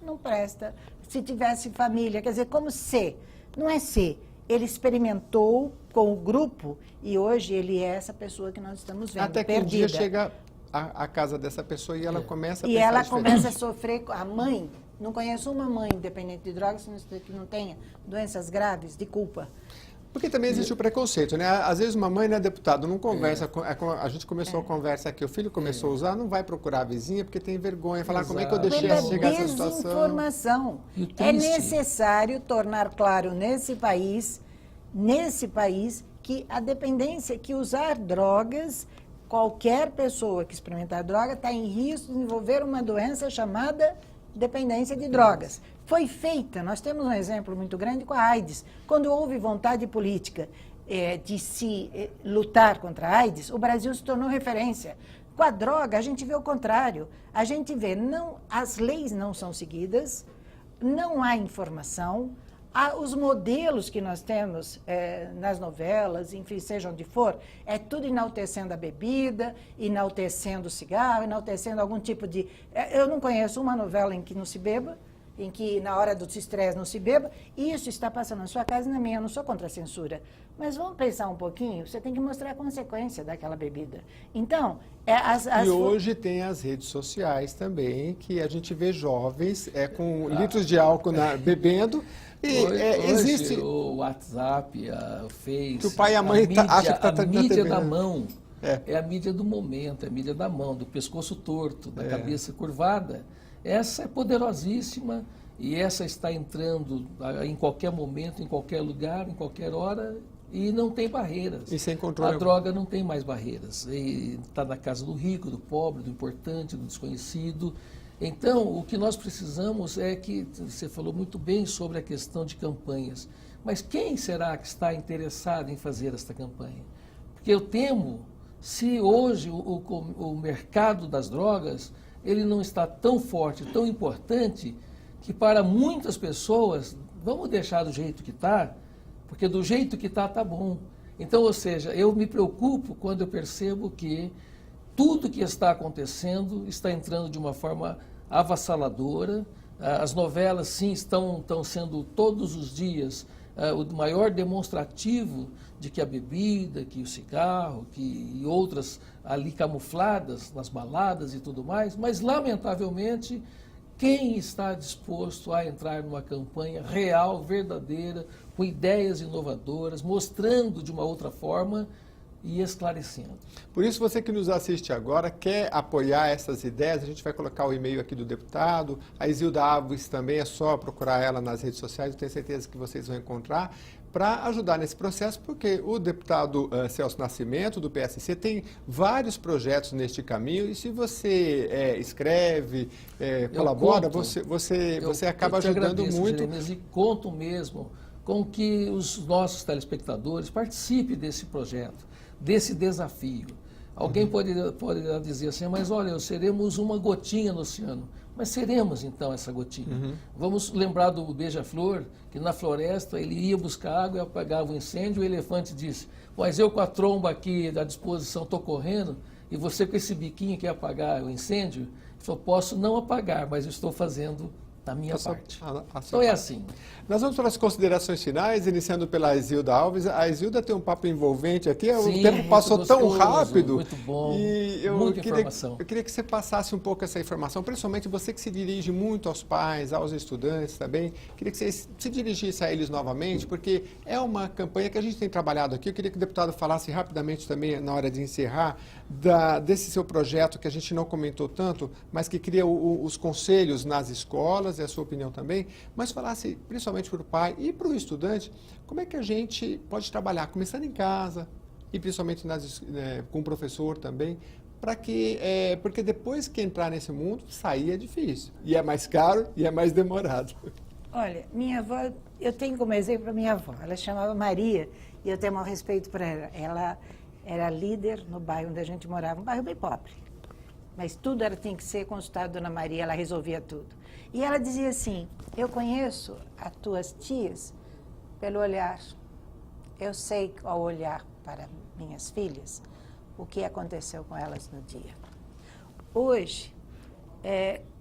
não presta. Se tivesse família, quer dizer, como ser? Não é ser. Ele experimentou com o grupo e hoje ele é essa pessoa que nós estamos vendo, até que perdida. um dia chega à casa dessa pessoa e ela começa a E pensar ela diferente. começa a sofrer, a mãe, não conheço uma mãe dependente de drogas que não tenha doenças graves de culpa. Porque também existe o preconceito, né? Às vezes uma mãe, né, deputado, não conversa, a gente começou a conversa aqui, o filho começou a usar, não vai procurar a vizinha porque tem vergonha, falar como é que eu deixei Pela chegar essa situação. desinformação. É necessário tornar claro nesse país, que a dependência, que usar drogas, qualquer pessoa que experimentar droga está em risco de desenvolver uma doença chamada dependência de drogas. Foi feita, nós temos um exemplo muito grande com a AIDS. Quando houve vontade política de se lutar contra a AIDS, o Brasil se tornou referência. Com a droga, a gente vê o contrário. A gente vê, as leis não são seguidas, não há informação, Os modelos que nós temos nas novelas, enfim, seja onde for, é tudo enaltecendo a bebida, enaltecendo o cigarro, enaltecendo algum tipo de... Eu não conheço uma novela em que não se beba, em que na hora do estresse não se beba, e isso está passando na sua casa e na minha. Eu não sou contra a censura. Mas vamos pensar um pouquinho, você tem que mostrar a consequência daquela bebida. Então, E hoje tem as redes sociais também, que a gente vê jovens com litros de álcool bebendo. E hoje, existe o WhatsApp, o Face, que o pai e a mãe acha que está a mídia da né? mão é a mídia do momento, é a mídia da mão, do pescoço torto, da cabeça curvada. Essa é poderosíssima e essa está entrando em qualquer momento, em qualquer lugar, em qualquer hora e não tem barreiras. E sem controle. A droga não tem mais barreiras. Está na casa do rico, do pobre, do importante, do desconhecido. Então, o que nós precisamos é que, você falou muito bem sobre a questão de campanhas, mas quem será que está interessado em fazer esta campanha? Porque eu temo, se hoje o mercado das drogas, ele não está tão forte, tão importante, que para muitas pessoas, vamos deixar do jeito que está, porque do jeito que está bom. Então, ou seja, eu me preocupo quando eu percebo que tudo que está acontecendo está entrando de uma forma avassaladora. As novelas, sim, estão sendo todos os dias o maior demonstrativo de que a bebida, que o cigarro, e outras ali camufladas nas baladas e tudo mais, mas, lamentavelmente, quem está disposto a entrar numa campanha real, verdadeira, com ideias inovadoras, mostrando de uma outra forma e esclarecendo. Por isso, você que nos assiste agora, quer apoiar essas ideias, a gente vai colocar o e-mail aqui do deputado, a Isilda Alves também, é só procurar ela nas redes sociais, eu tenho certeza que vocês vão encontrar, para ajudar nesse processo, porque o deputado Celso Nascimento, do PSC, tem vários projetos neste caminho, e se você escreve, colabora, você acaba ajudando muito. Jeremias, e conto mesmo com que os nossos telespectadores participem desse projeto, desse desafio. Alguém pode dizer assim, mas olha, seremos uma gotinha no oceano. Mas seremos, então, essa gotinha. Vamos lembrar do Beija-Flor, que na floresta ele ia buscar água e apagava o incêndio, o elefante disse, mas eu com a tromba aqui à disposição estou correndo, e você com esse biquinho que ia apagar o incêndio, ele falou, posso não apagar, mas eu estou fazendo a minha parte. Então é assim. Nós vamos para as considerações finais, iniciando pela Isilda Alves. A Isilda tem um papo envolvente aqui, sim, o tempo passou gostoso, tão rápido. Muito bom, e muita informação. Eu queria que você passasse um pouco essa informação, principalmente você que se dirige muito aos pais, aos estudantes também. Queria que você se dirigisse a eles novamente, porque é uma campanha que a gente tem trabalhado aqui. Eu queria que o deputado falasse rapidamente também, na hora de encerrar, desse seu projeto que a gente não comentou tanto, mas que cria os conselhos nas escolas, é a sua opinião também, mas falasse principalmente para o pai e para o estudante, como é que a gente pode trabalhar, começando em casa e principalmente com o professor também, porque depois que entrar nesse mundo, sair é difícil, e é mais caro e é mais demorado. Olha, minha avó, eu tenho como exemplo a minha avó, ela chamava Maria, e eu tenho um respeito por ela. Ela era líder no bairro onde a gente morava, um bairro bem pobre. Mas tudo tinha que ser consultado a Dona Maria, ela resolvia tudo. E ela dizia assim, eu conheço as tuas tias pelo olhar. Eu sei, ao olhar para minhas filhas, o que aconteceu com elas no dia. Hoje,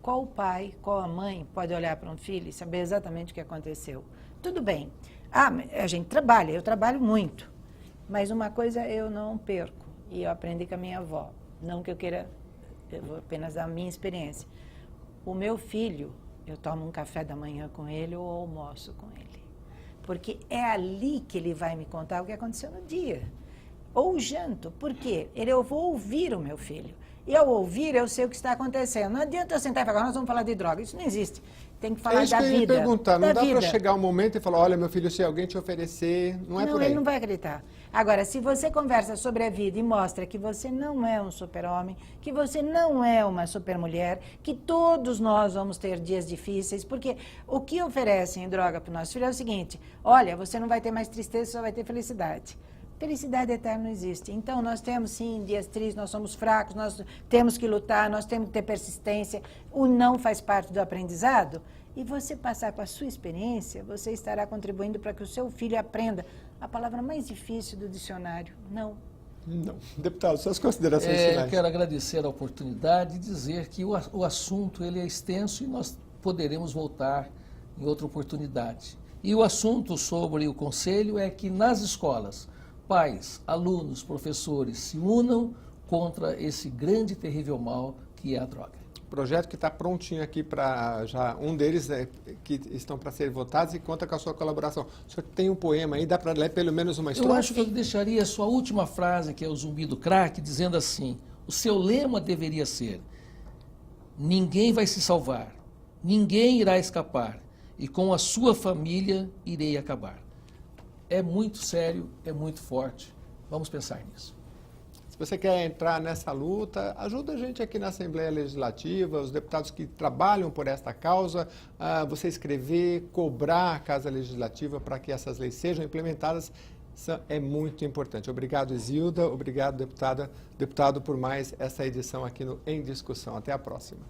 qual pai, qual a mãe pode olhar para um filho e saber exatamente o que aconteceu? Tudo bem, a gente trabalha, eu trabalho muito, mas uma coisa eu não perco, e eu aprendi com a minha avó, não que eu queira, eu vou apenas dar a minha experiência. O meu filho, eu tomo um café da manhã com ele ou almoço com ele, porque é ali que ele vai me contar o que aconteceu no dia. Ou janto, por quê? Eu vou ouvir o meu filho. E ao ouvir, eu sei o que está acontecendo. Não adianta eu sentar e falar, nós vamos falar de droga. Isso não existe. Tem que falar da vida. É isso que eu ia perguntar. Não dá para chegar um momento e falar, olha, meu filho, se alguém te oferecer, não é por aí. Não, ele não vai acreditar. Agora, se você conversa sobre a vida e mostra que você não é um super-homem, que você não é uma super-mulher, que todos nós vamos ter dias difíceis, porque o que oferecem em droga para o nosso filho é o seguinte, olha, você não vai ter mais tristeza, só vai ter felicidade. Felicidade eterna não existe. Então, nós temos, sim, dias tristes, nós somos fracos, nós temos que lutar, nós temos que ter persistência. O não faz parte do aprendizado. E você passar com a sua experiência, você estará contribuindo para que o seu filho aprenda a palavra mais difícil do dicionário, não. Não. Deputado, suas considerações finais. Eu quero agradecer a oportunidade e dizer que o assunto ele é extenso e nós poderemos voltar em outra oportunidade. E o assunto sobre o conselho é que nas escolas, pais, alunos, professores se unam contra esse grande e terrível mal que é a droga. Projeto que está prontinho aqui para já, um deles que estão para ser votados e conta com a sua colaboração. O senhor tem um poema aí, dá para ler pelo menos uma estrofe? Eu acho que eu deixaria a sua última frase, que é o Zumbi do Crack, dizendo assim, o seu lema deveria ser: ninguém vai se salvar, ninguém irá escapar, e com a sua família irei acabar. É muito sério, é muito forte. Vamos pensar nisso. Se você quer entrar nessa luta, ajuda a gente aqui na Assembleia Legislativa, os deputados que trabalham por esta causa, você escrever, cobrar a Casa Legislativa para que essas leis sejam implementadas, é muito importante. Obrigado, Isilda, obrigado, deputado, por mais essa edição aqui no Em Discussão. Até a próxima.